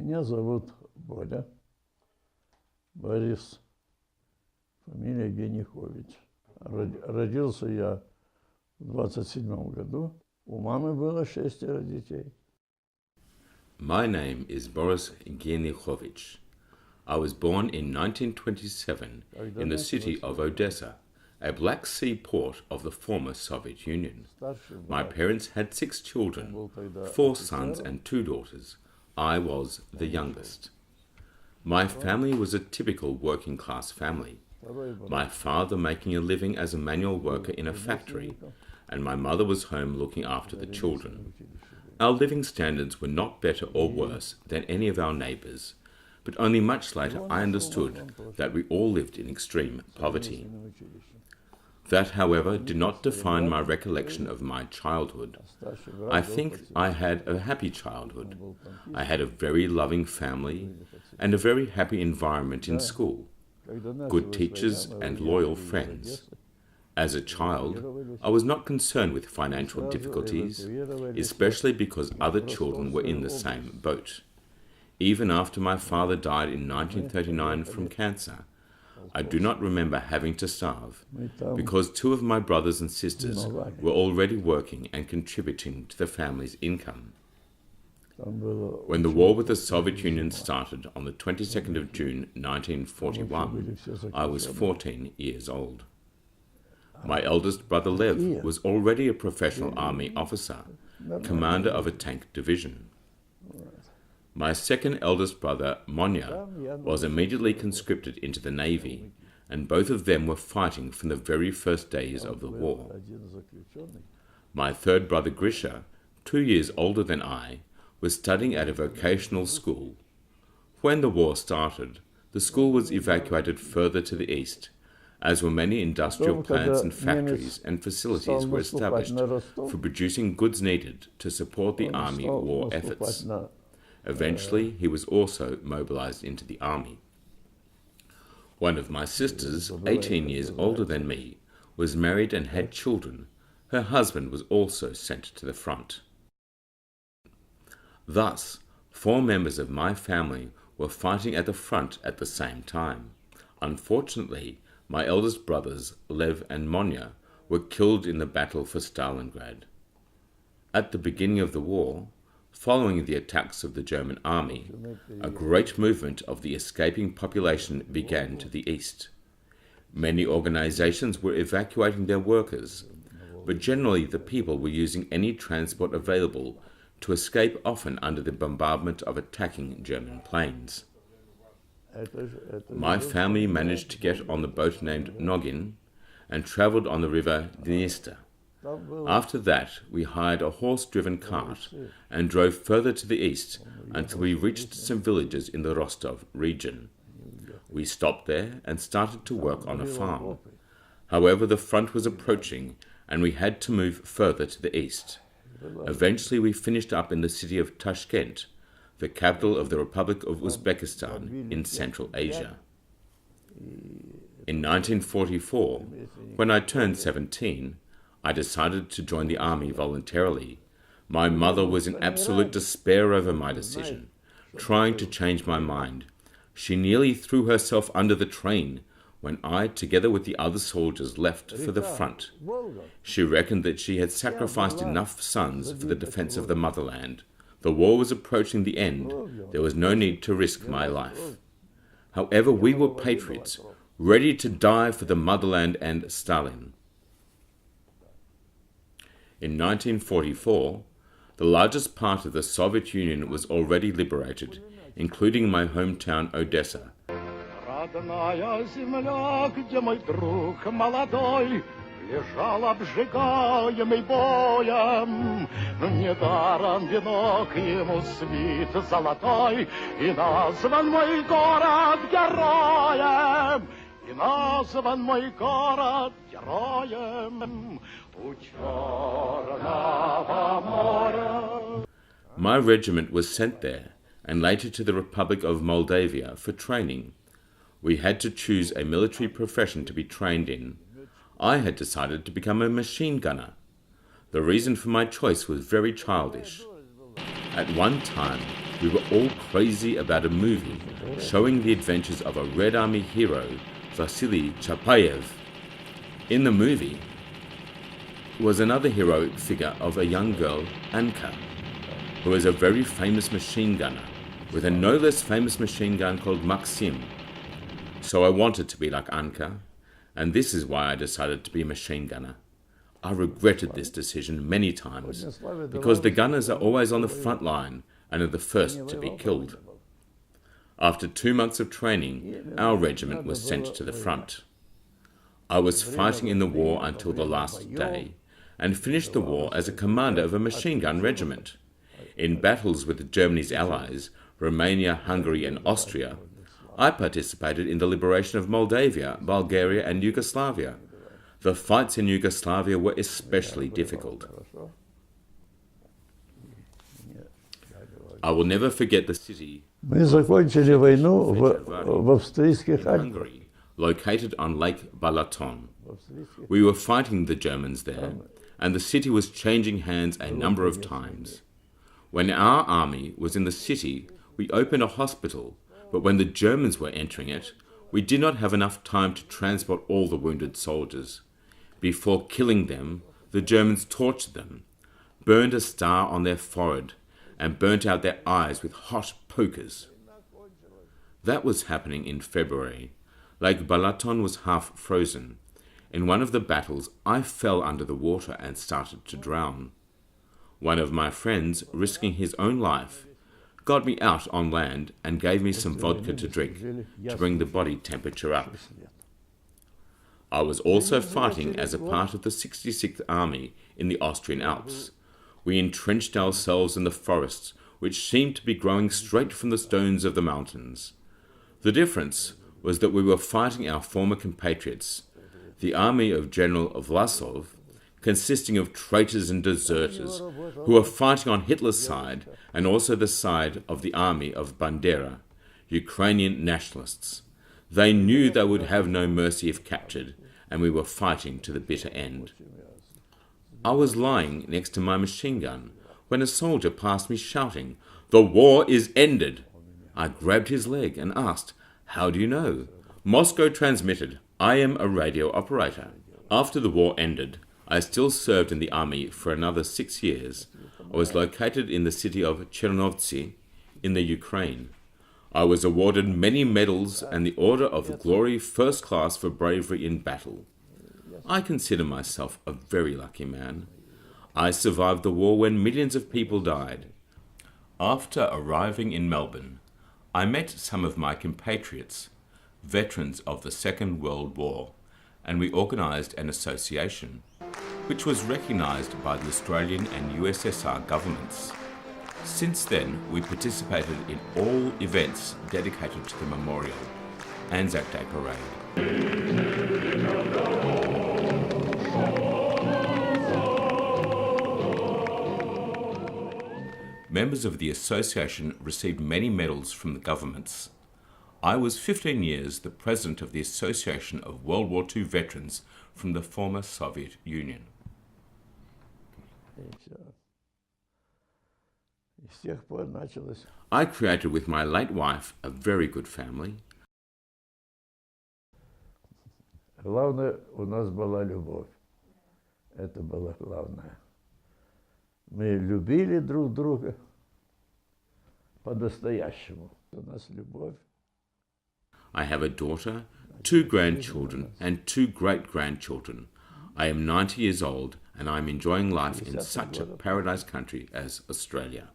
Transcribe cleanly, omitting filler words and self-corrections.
Меня зовут Боря, Борис, фамилия Генихович. Родился я в 27 году. У мамы было 6 детей. My name is Boris Genikhovich. I was born in 1927 in the city of Odessa, a Black Sea port of the former Soviet Union. My parents had 6 children, 4 sons and 2 daughters. I was the youngest. My family was a typical working-class family. My father making a living as a manual worker in a factory, and my mother was home looking after the children. Our living standards were not better or worse than any of our neighbours, but only much later I understood that we all lived in extreme poverty. That, however, did not define my recollection of my childhood. I think I had a happy childhood. I had a very loving family and a very happy environment in school, good teachers and loyal friends. As a child, I was not concerned with financial difficulties, especially because other children were in the same boat. Even after my father died in 1939 from cancer, I do not remember having to starve, because 2 of my brothers and sisters were already working and contributing to the family's income. When the war with the Soviet Union started on the 22nd of June 1941, I was 14 years old. My eldest brother Lev was already a professional army officer, commander of a tank division. My second eldest brother, Monya, was immediately conscripted into the Navy, and both of them were fighting from the very first days of the war. My third brother, Grisha, 2 years older than I, was studying at a vocational school. When the war started, the school was evacuated further to the east, as were many industrial plants and factories and facilities were established for producing goods needed to support the army war efforts. Eventually, he was also mobilized into the army. One of my sisters, 18 years older than me, was married and had children. Her husband was also sent to the front. Thus, 4 members of my family were fighting at the front at the same time. Unfortunately, my eldest brothers, Lev and Monya, were killed in the battle for Stalingrad. At the beginning of the war, following the attacks of the German army, a great movement of the escaping population began to the east. Many organizations were evacuating their workers, but generally the people were using any transport available to escape, often under the bombardment of attacking German planes. My family managed to get on the boat named Nogin and traveled on the river Dniester. After that, we hired a horse-driven cart and drove further to the east until we reached some villages in the Rostov region. We stopped there and started to work on a farm. However, the front was approaching and we had to move further to the east. Eventually, we finished up in the city of Tashkent, the capital of the Republic of Uzbekistan in Central Asia. In 1944, when I turned 17, I decided to join the army voluntarily. My mother was in absolute despair over my decision, trying to change my mind. She nearly threw herself under the train when I, together with the other soldiers, left for the front. She reckoned that she had sacrificed enough sons for the defense of the motherland. The war was approaching the end. There was no need to risk my life. However, we were patriots, ready to die for the motherland and Stalin. In 1944, the largest part of the Soviet Union was already liberated, including my hometown Odessa. Родная земля, где мой друг молодой лежал обжигаемый боем, недаром венок ему свит золотой, и назван мой город героем, и назван мой город героем. My regiment was sent there and later to the Republic of Moldavia for training. We had to choose a military profession to be trained in. I had decided to become a machine gunner. The reason for my choice was very childish. At one time, we were all crazy about a movie showing the adventures of a Red Army hero, Vasily Chapayev. In the movie was another heroic figure of a young girl, Anka, who was a very famous machine gunner, with a no less famous machine gun called Maxim. So I wanted to be like Anka, and this is why I decided to be a machine gunner. I regretted this decision many times, because the gunners are always on the front line and are the first to be killed. After 2 months of training, our regiment was sent to the front. I was fighting in the war until the last day, and finished the war as a commander of a machine gun regiment. In battles with Germany's allies, Romania, Hungary and Austria, I participated in the liberation of Moldavia, Bulgaria and Yugoslavia. The fights in Yugoslavia were especially difficult. I will never forget the city Мы закончили войну в австрийских in Альпах. Hungary, located on Lake Balaton. We were fighting the Germans there, and the city was changing hands a number of times. When our army was in the city, we opened a hospital, but when the Germans were entering it, we did not have enough time to transport all the wounded soldiers. Before killing them, the Germans tortured them, burned a star on their forehead, and burnt out their eyes with hot pokers. That was happening in February. Lake Balaton was half frozen. In one of the battles, I fell under the water and started to drown. One of my friends, risking his own life, got me out on land and gave me some vodka to drink to bring the body temperature up. I was also fighting as a part of the 66th Army in the Austrian Alps. We entrenched ourselves in the forests, which seemed to be growing straight from the stones of the mountains. The difference was that we were fighting our former compatriots, the army of General Vlasov, consisting of traitors and deserters, who were fighting on Hitler's side and also the side of the army of Bandera, Ukrainian nationalists. They knew they would have no mercy if captured, and we were fighting to the bitter end. I was lying next to my machine gun when a soldier passed me shouting, "The war is ended!" I grabbed his leg and asked, "How do you know?" Moscow transmitted, "I am a radio operator." After the war ended, I still served in the army for another 6 years. I was located in the city of Chernovtsi in the Ukraine. I was awarded many medals and the Order of Glory First Class for bravery in battle. I consider myself a very lucky man. I survived the war when millions of people died. After arriving in Melbourne, I met some of my compatriots, veterans of the Second World War, and we organised an association, which was recognised by the Australian and USSR governments. Since then, we participated in all events dedicated to the memorial, Anzac Day Parade. Members of the association received many medals from the governments. I was 15 years the president of the Association of World War II Veterans from the former Soviet Union. I created with my late wife a very good family. Главное, у нас была любовь. Это было главное. Мы любили друг друга по-настоящему. У нас любовь. I have a daughter, 2 grandchildren, and 2 great-grandchildren. I am 90 years old, and I am enjoying life in such a paradise country as Australia.